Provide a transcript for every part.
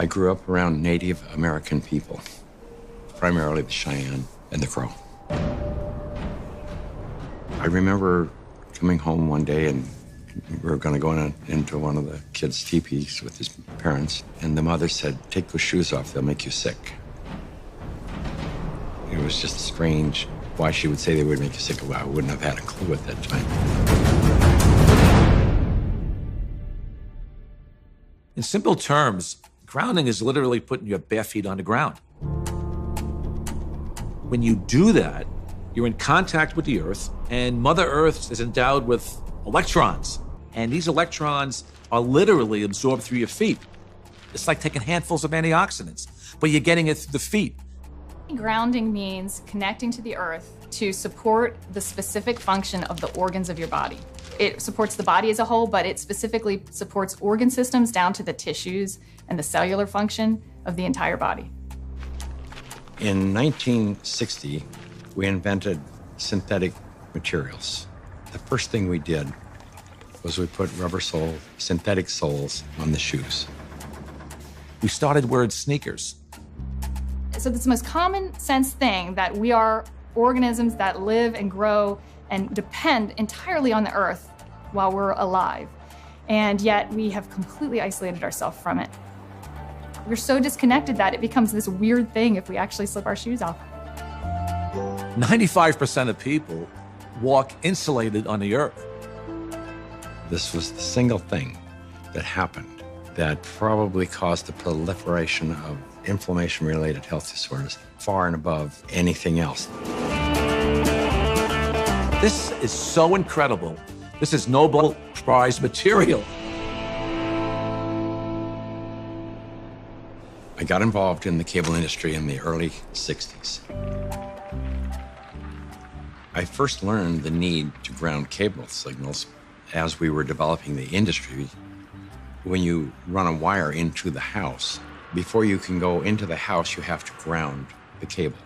I grew up around Native American people, primarily the Cheyenne and the Crow. I remember coming home one day and we were going to go into one of the kids' teepees with his parents, and the mother said, "Take those shoes off, they'll make you sick." It was just strange why she would say they would make you sick. Well, I wouldn't have had a clue at that time. In simple terms, grounding is literally putting your bare feet on the ground. When you do that, you're in contact with the Earth, and Mother Earth is endowed with electrons. And these electrons are literally absorbed through your feet. It's like taking handfuls of antioxidants, but you're getting it through the feet. Grounding means connecting to the Earth to support the specific function of the organs of your body. It supports the body as a whole, but it specifically supports organ systems down to the tissues and the cellular function of the entire body. In 1960, we invented synthetic materials. The first thing we did was we put rubber sole, synthetic soles on the shoes. We started wearing sneakers. So it's the most common sense thing that we are organisms that live and grow and depend entirely on the Earth while we're alive. And yet we have completely isolated ourselves from it. We're so disconnected that it becomes this weird thing if we actually slip our shoes off. 95% of people walk insulated on the Earth. This was the single thing that happened that probably caused the proliferation of inflammation-related health disorders far and above anything else. This is so incredible. This is Nobel Prize material. I got involved in the cable industry in the early 60s. I first learned the need to ground cable signals as we were developing the industry. When you run a wire into the house, before you can go into the house, you have to ground the cable.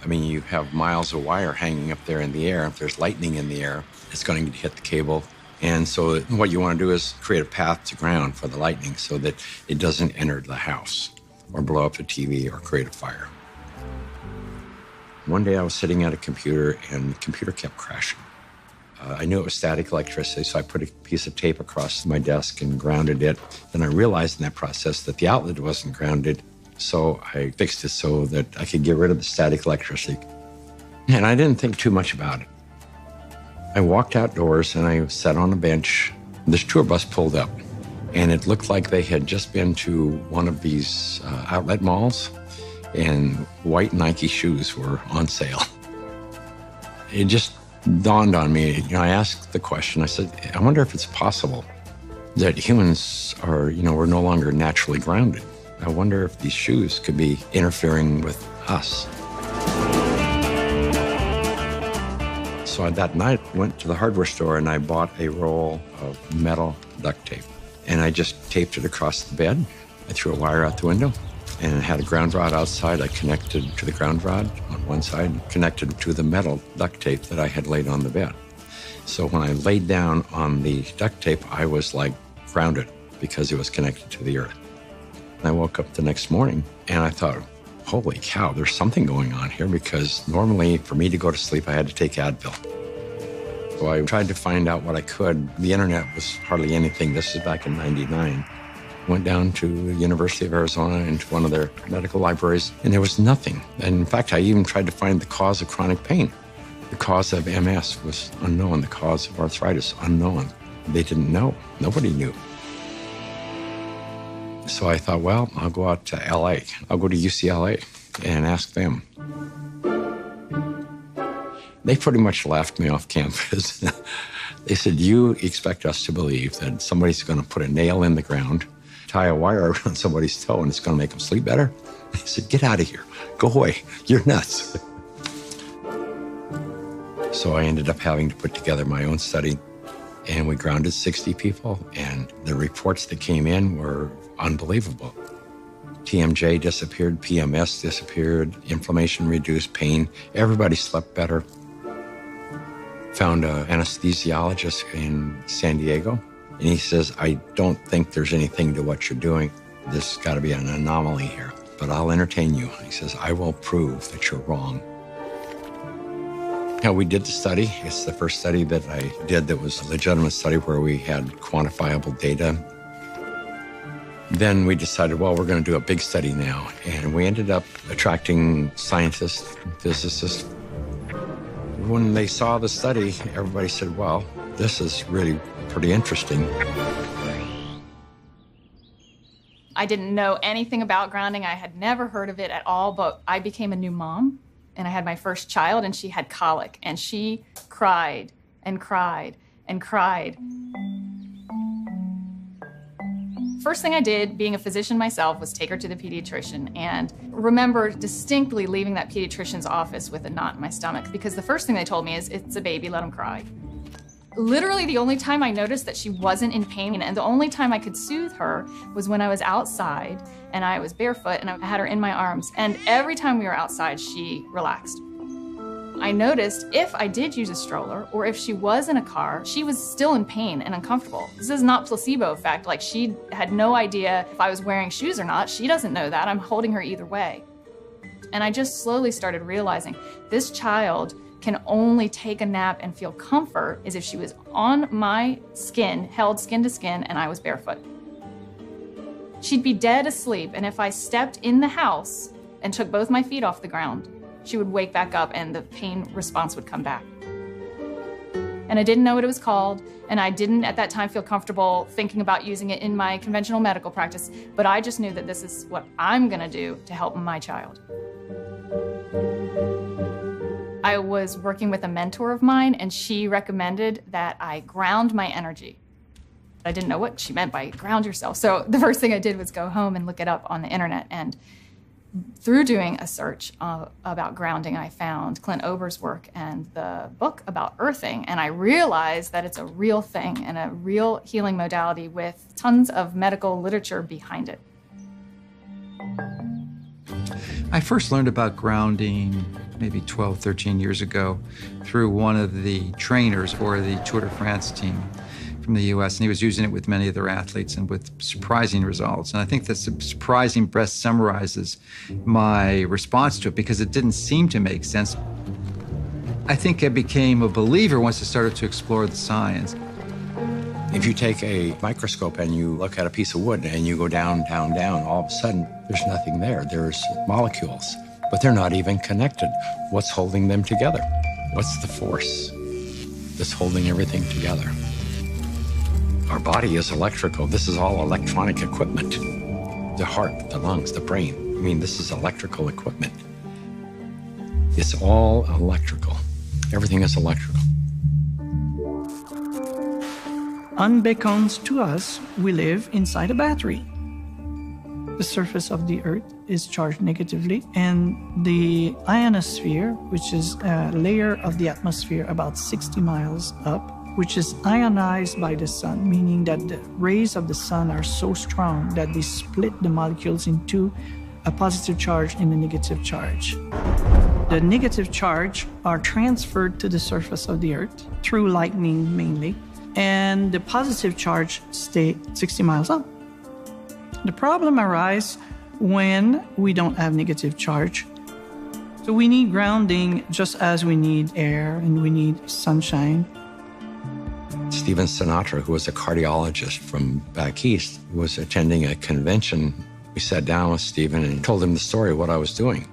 I mean, you have miles of wire hanging up there in the air. If there's lightning in the air, it's going to hit the cable. And so what you want to do is create a path to ground for the lightning so that it doesn't enter the house or blow up the TV or create a fire. One day I was sitting at a computer and the computer kept crashing. I knew it was static electricity, so I put a piece of tape across my desk and grounded it. Then I realized in that process that the outlet wasn't grounded, so I fixed it so that I could get rid of the static electricity. And I didn't think too much about it. I walked outdoors and I sat on a bench. This tour bus pulled up, and it looked like they had just been to one of these outlet malls, and white Nike shoes were on sale. It just dawned on me. I asked the question, I said, I wonder if it's possible that humans are, we're no longer naturally grounded. I wonder if these shoes could be interfering with us. So that night, I went to the hardware store and I bought a roll of metal duct tape. And I just taped it across the bed. I threw a wire out the window and it had a ground rod outside. I connected to the ground rod on one side, connected to the metal duct tape that I had laid on the bed. So when I laid down on the duct tape, I was like grounded because it was connected to the earth. And I woke up the next morning and I thought, holy cow, there's something going on here, because normally for me to go to sleep, I had to take Advil. So I tried to find out what I could. The internet was hardly anything. This is back in '99. Went down to the University of Arizona into one of their medical libraries, and there was nothing. And in fact, I even tried to find the cause of chronic pain. The cause of MS was unknown. The cause of arthritis, unknown. They didn't know. Nobody knew. So I thought, well, I'll go out to LA. I'll go to UCLA and ask them. They pretty much laughed me off campus. They said, you expect us to believe that somebody's going to put a nail in the ground, tie a wire around somebody's toe, and it's going to make them sleep better? They said, get out of here. Go away. You're nuts. So I ended up having to put together my own study, and we grounded 60 people, and the reports that came in were unbelievable. TMJ disappeared, PMS disappeared, inflammation reduced, pain. Everybody slept better. Found an anesthesiologist in San Diego, and he says, I don't think there's anything to what you're doing. There's got to be an anomaly here, but I'll entertain you. He says, I will prove that you're wrong. We did the study. It's the first study that I did that was a legitimate study where we had quantifiable data. Then we decided, well, we're going to do a big study now. And we ended up attracting scientists, physicists. When they saw the study, everybody said, well, this is really pretty interesting. I didn't know anything about grounding. I had never heard of it at all, but I became a new mom, and I had my first child, and she had colic, and she cried and cried and cried. First thing I did, being a physician myself, was take her to the pediatrician, and remember distinctly leaving that pediatrician's office with a knot in my stomach, because the first thing they told me is, it's a baby, let him cry. Literally the only time I noticed that she wasn't in pain, and the only time I could soothe her, was when I was outside and I was barefoot and I had her in my arms. And every time we were outside, she relaxed. I noticed if I did use a stroller or if she was in a car, she was still in pain and uncomfortable. This is not placebo effect. Like, she had no idea if I was wearing shoes or not. She doesn't know that. I'm holding her either way. And I just slowly started realizing this child can only take a nap and feel comfort is if she was on my skin, held skin to skin, and I was barefoot. She'd be dead asleep, and if I stepped in the house and took both my feet off the ground, she would wake back up and the pain response would come back. And I didn't know what it was called, and I didn't at that time feel comfortable thinking about using it in my conventional medical practice, but I just knew that this is what I'm gonna do to help my child. I was working with a mentor of mine, and she recommended that I ground my energy. I didn't know what she meant by ground yourself. So the first thing I did was go home and look it up on the internet. And through doing a search about grounding, I found Clint Ober's work and the book about earthing. And I realized that it's a real thing and a real healing modality with tons of medical literature behind it. I first learned about grounding maybe 12, 13 years ago through one of the trainers for the Tour de France team from the US, and he was using it with many of their athletes and with surprising results. And I think that surprising best summarizes my response to it because it didn't seem to make sense. I think I became a believer once I started to explore the science. If you take a microscope and you look at a piece of wood and you go down, down, down, all of a sudden there's nothing there. There's molecules, but they're not even connected. What's holding them together? What's the force that's holding everything together? Our body is electrical. This is all electronic equipment. The heart, the lungs, the brain. I mean, this is electrical equipment. It's all electrical. Everything is electrical. Unbeknownst to us, we live inside a battery. The surface of the Earth is charged negatively, and the ionosphere, which is a layer of the atmosphere about 60 miles up, which is ionized by the sun, meaning that the rays of the sun are so strong that they split the molecules into a positive charge and a negative charge. The negative charge are transferred to the surface of the Earth through lightning mainly, and the positive charge stay 60 miles up. The problem arises when we don't have negative charge. So we need grounding just as we need air and we need sunshine. Stephen Sinatra, who was a cardiologist from back east, was attending a convention. We sat down with Stephen and told him the story of what I was doing.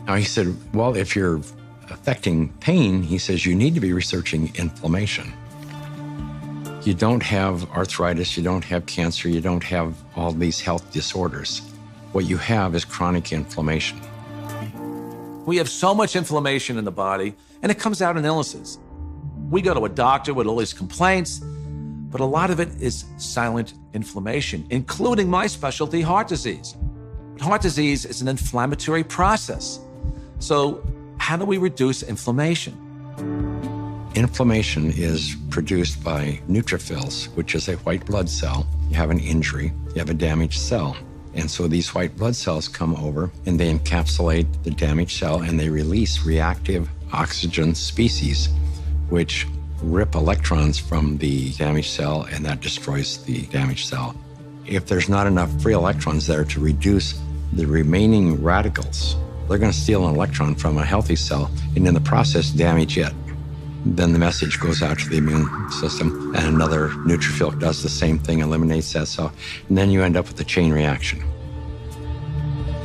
Now he said, well, if you're affecting pain, he says, you need to be researching inflammation. You don't have arthritis, you don't have cancer, you don't have all these health disorders. What you have is chronic inflammation. We have so much inflammation in the body, and it comes out in illnesses. We go to a doctor with all these complaints, but a lot of it is silent inflammation, including my specialty, heart disease. Heart disease is an inflammatory process. So how do we reduce inflammation? Inflammation is produced by neutrophils, which is a white blood cell. You have an injury, you have a damaged cell. And so these white blood cells come over and they encapsulate the damaged cell and they release reactive oxygen species, which rip electrons from the damaged cell and that destroys the damaged cell. If there's not enough free electrons there to reduce the remaining radicals, they're going to steal an electron from a healthy cell and in the process damage it. Then the message goes out to the immune system and another neutrophil does the same thing, eliminates that cell, and then you end up with a chain reaction.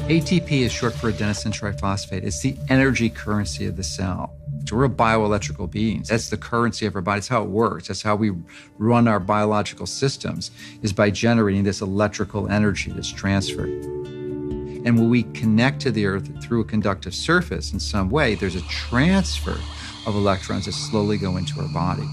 ATP is short for adenosine triphosphate. It's the energy currency of the cell. So we're bioelectrical beings. That's the currency of our body. That's how it works. That's how we run our biological systems, is by generating this electrical energy that's transferred. And when we connect to the Earth through a conductive surface in some way, there's a transfer of electrons that slowly go into our body.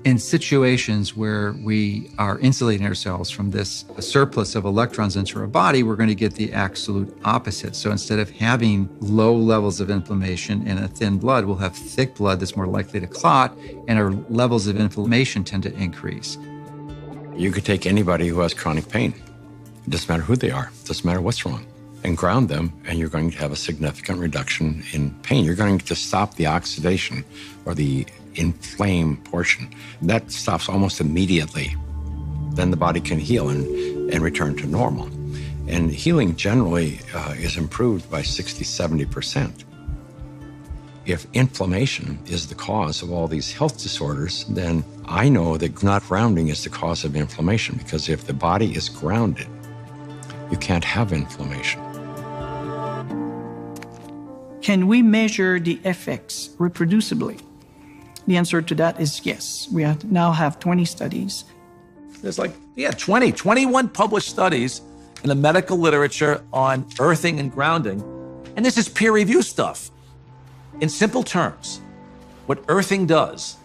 In situations where we are insulating ourselves from this surplus of electrons into our body, we're going to get the absolute opposite. So instead of having low levels of inflammation and a thin blood, we'll have thick blood that's more likely to clot, and our levels of inflammation tend to increase. You could take anybody who has chronic pain. It doesn't matter who they are. It doesn't matter what's wrong. And ground them, and you're going to have a significant reduction in pain. You're going to stop the oxidation or the inflamed portion. That stops almost immediately. Then the body can heal and return to normal. And healing generally is improved by 60, 70%. If inflammation is the cause of all these health disorders, then I know that not grounding is the cause of inflammation, because if the body is grounded, you can't have inflammation. Can we measure the effects reproducibly? The answer to that is yes. We now have 20 studies. There's 21 published studies in the medical literature on earthing and grounding. And this is peer review stuff. In simple terms, what earthing does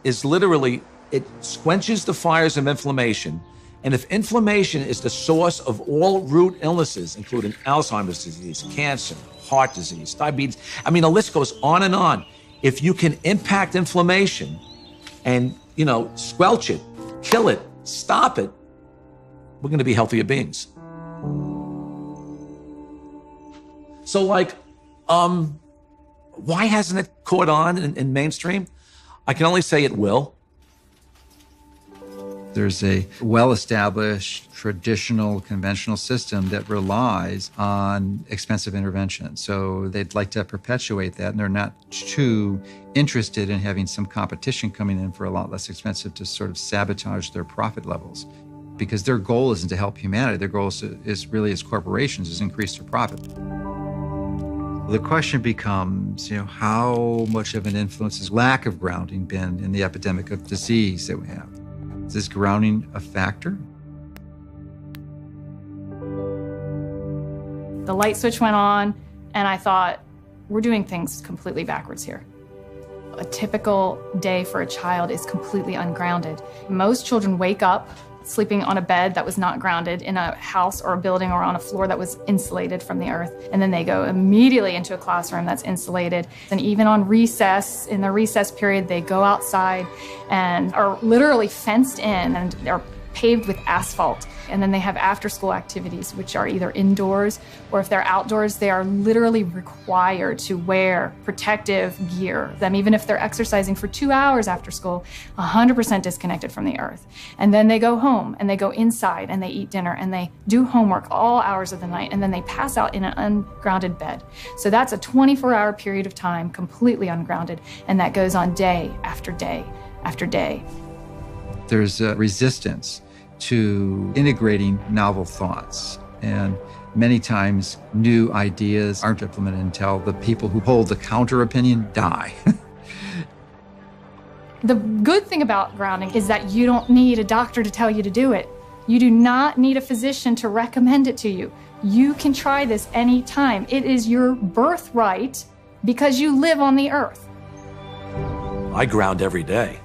is literally, it quenches the fires of inflammation. And if inflammation is the source of all root illnesses, including Alzheimer's disease, cancer, heart disease, diabetes, I mean, the list goes on and on. If you can impact inflammation and, squelch it, kill it, stop it, we're going to be healthier beings. So, why hasn't it caught on in mainstream? I can only say it will. There's a well-established, traditional, conventional system that relies on expensive intervention. So they'd like to perpetuate that, and they're not too interested in having some competition coming in for a lot less expensive to sort of sabotage their profit levels. Because their goal isn't to help humanity. Their goal is really, as corporations, is increase their profit. The question becomes, how much of an influence has lack of grounding been in the epidemic of disease that we have? Is this grounding a factor? The light switch went on, and I thought, we're doing things completely backwards here. A typical day for a child is completely ungrounded. Most children wake up sleeping on a bed that was not grounded in a house or a building or on a floor that was insulated from the earth. And then they go immediately into a classroom that's insulated. And even on recess, in the recess period, they go outside and are literally fenced in and are paved with asphalt. And then they have after-school activities, which are either indoors or if they're outdoors, they are literally required to wear protective gear. Even if they're exercising for 2 hours after school, 100% disconnected from the earth. And then they go home and they go inside and they eat dinner and they do homework all hours of the night, and then they pass out in an ungrounded bed. So that's a 24-hour period of time completely ungrounded, and that goes on day after day after day. There's a resistance to integrating novel thoughts. And many times new ideas aren't implemented until the people who hold the counter opinion die. The good thing about grounding is that you don't need a doctor to tell you to do it. You do not need a physician to recommend it to you. You can try this anytime. It is your birthright because you live on the earth. I ground every day.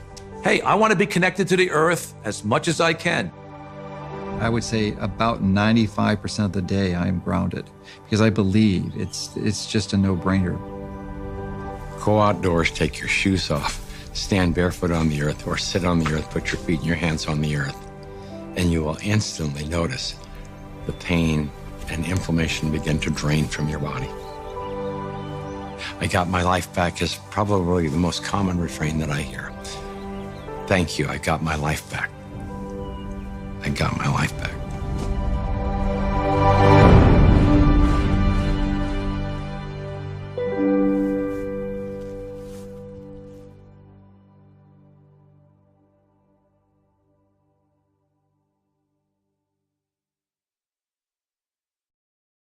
Hey, I want to be connected to the earth as much as I can. I would say about 95% of the day I am grounded because I believe it's just a no-brainer. Go outdoors, take your shoes off, stand barefoot on the earth, or sit on the earth, put your feet and your hands on the earth, and you will instantly notice the pain and inflammation begin to drain from your body. I got my life back is probably the most common refrain that I hear. Thank you, I got my life back. I got my life back.